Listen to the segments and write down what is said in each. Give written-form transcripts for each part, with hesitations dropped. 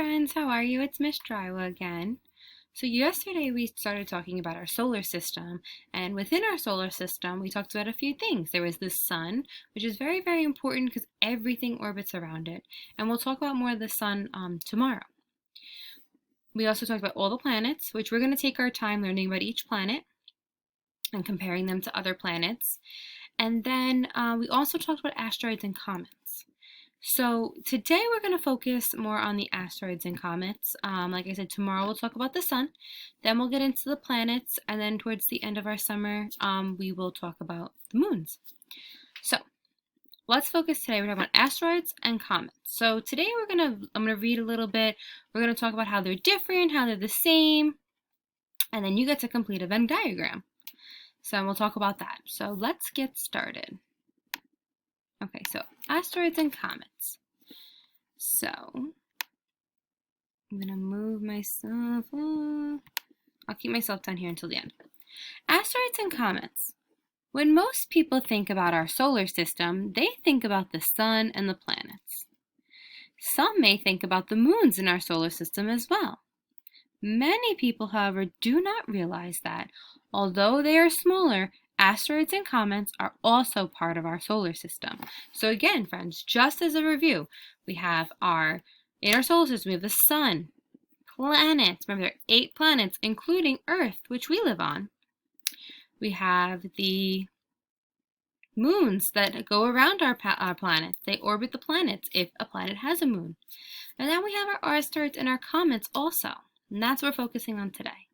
friends, how are you? It's Miss Drywa again. So yesterday we started talking about our solar system, and within our solar system we talked about a few things. There was the sun, which is very, very important because everything orbits around it, and we'll talk about more of the sun tomorrow. We also talked about all the planets, which we're going to take our time learning about each planet and comparing them to other planets. And then we also talked about asteroids and comets. So today we're going to focus more on the asteroids and comets. Like I said, tomorrow we'll talk about the sun, then we'll get into the planets, and then towards the end of our summer we will talk about the moons. So let's focus today. We're talking about asteroids and comets. So today I'm gonna read a little bit. We're gonna talk about how they're different, how they're the same, and then you get to complete a Venn diagram. So we'll talk about that. So let's get started. Okay, so asteroids and comets. So I'm gonna move myself. I'll keep myself down here until the end. Asteroids and comets. When most people think about our solar system, they think about the sun and the planets. Some may think about the moons in our solar system as well. Many people, however, do not realize that, although they are smaller, asteroids and comets are also part of our solar system. So again, friends, just as a review, we have in our solar system, we have the sun, planets. Remember, there are 8 planets, including Earth, which we live on. We have the moons that go around our planets. They orbit the planets if a planet has a moon. And then we have our asteroids and our comets also. And that's what we're focusing on today.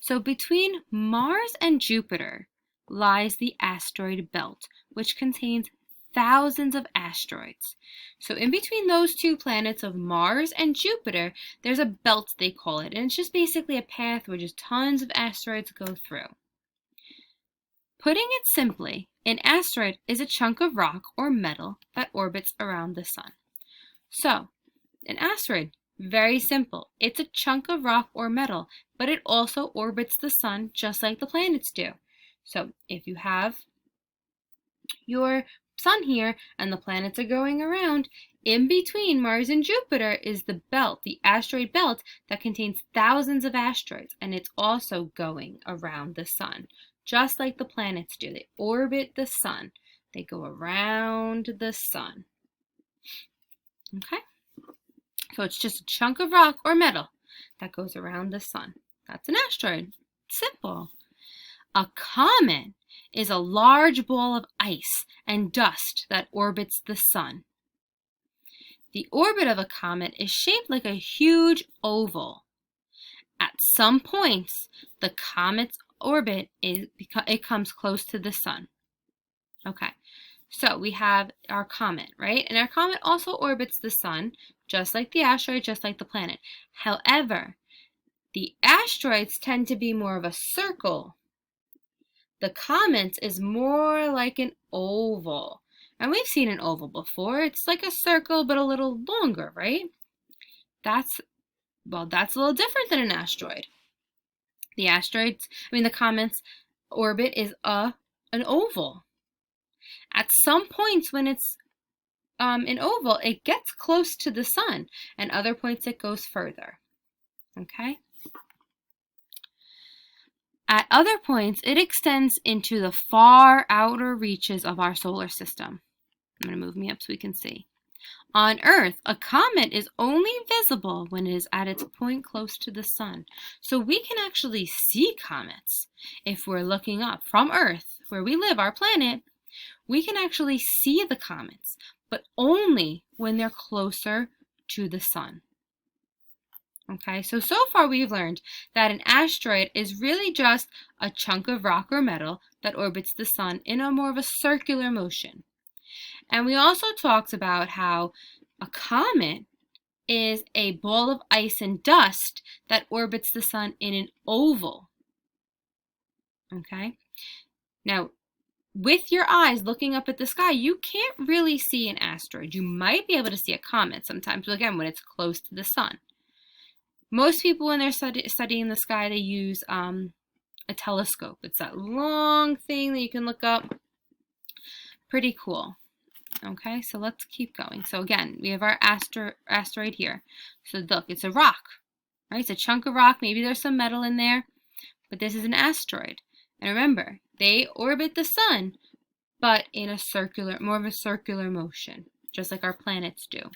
So between Mars and Jupiter lies the asteroid belt, which contains thousands of asteroids. So in between those 2 planets of Mars and Jupiter, there's a belt, they call it, and it's just basically a path where just tons of asteroids go through. Putting it simply, an asteroid is a chunk of rock or metal that orbits around the sun. So, an asteroid, very simple. It's a chunk of rock or metal, but it also orbits the sun just like the planets do. So if you have your sun here and the planets are going around, in between Mars and Jupiter is the belt, the asteroid belt that contains thousands of asteroids, and it's also going around the sun, just like the planets do. They orbit the sun. They go around the sun. Okay? So it's just a chunk of rock or metal that goes around the sun. That's an asteroid. Simple. A comet is a large ball of ice and dust that orbits the sun. The orbit of a comet is shaped like a huge oval. At some points, the comet's orbit it comes close to the sun. Okay, so we have our comet, right? And our comet also orbits the sun, just like the asteroid, just like the planet. However, the asteroids tend to be more of a circle. The comet is more like an oval. And we've seen an oval before. It's like a circle, but a little longer, right? That's a little different than an asteroid. The comet's orbit is an oval. At some points when it's an oval, it gets close to the sun, and other points it goes further. Okay? At other points, it extends into the far outer reaches of our solar system. I'm going to move me up so we can see. On Earth, a comet is only visible when it is at its point close to the sun. So we can actually see comets. If we're looking up from Earth, where we live, our planet, we can actually see the comets, but only when they're closer to the sun. Okay, so far we've learned that an asteroid is really just a chunk of rock or metal that orbits the sun in a more of a circular motion. And we also talked about how a comet is a ball of ice and dust that orbits the sun in an oval. Okay? Now, with your eyes looking up at the sky, you can't really see an asteroid. You might be able to see a comet sometimes, but again, when it's close to the sun. Most people, when they're studying the sky, they use a telescope. It's that long thing that you can look up. Pretty cool. Okay, so let's keep going. So again, we have our asteroid here. So look, it's a rock, right? It's a chunk of rock. Maybe there's some metal in there, but this is an asteroid. And remember, they orbit the sun, but in a circular, more of a circular motion, just like our planets do.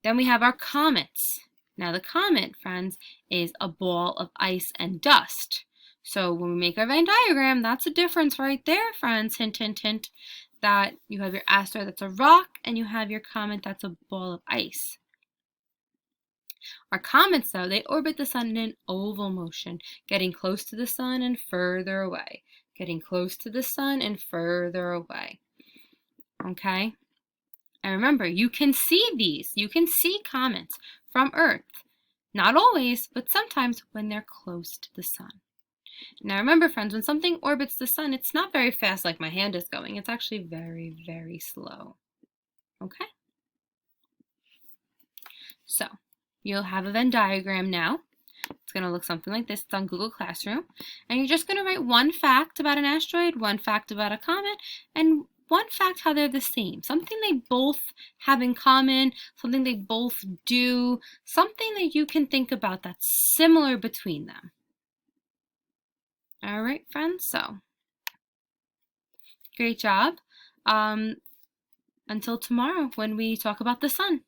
Then we have our comets. Now the comet, friends, is a ball of ice and dust. So when we make our Venn diagram, that's a difference right there, friends. Hint, hint, hint. That you have your asteroid that's a rock, and you have your comet that's a ball of ice. Our comets, though, they orbit the sun in an oval motion, getting close to the sun and further away. Getting close to the sun and further away. Okay? And remember, you can see these. You can see comets from Earth. Not always, but sometimes when they're close to the sun. Now remember, friends, when something orbits the sun, it's not very fast like my hand is going. It's actually very, very slow. Okay? So, you'll have a Venn diagram now. It's going to look something like this. It's on Google Classroom. And you're just going to write one fact about an asteroid, one fact about a comet, and one fact how they're the same. Something they both have in common, something they both do, something that you can think about that's similar between them. All right, friends, so great job. Until tomorrow when we talk about the sun.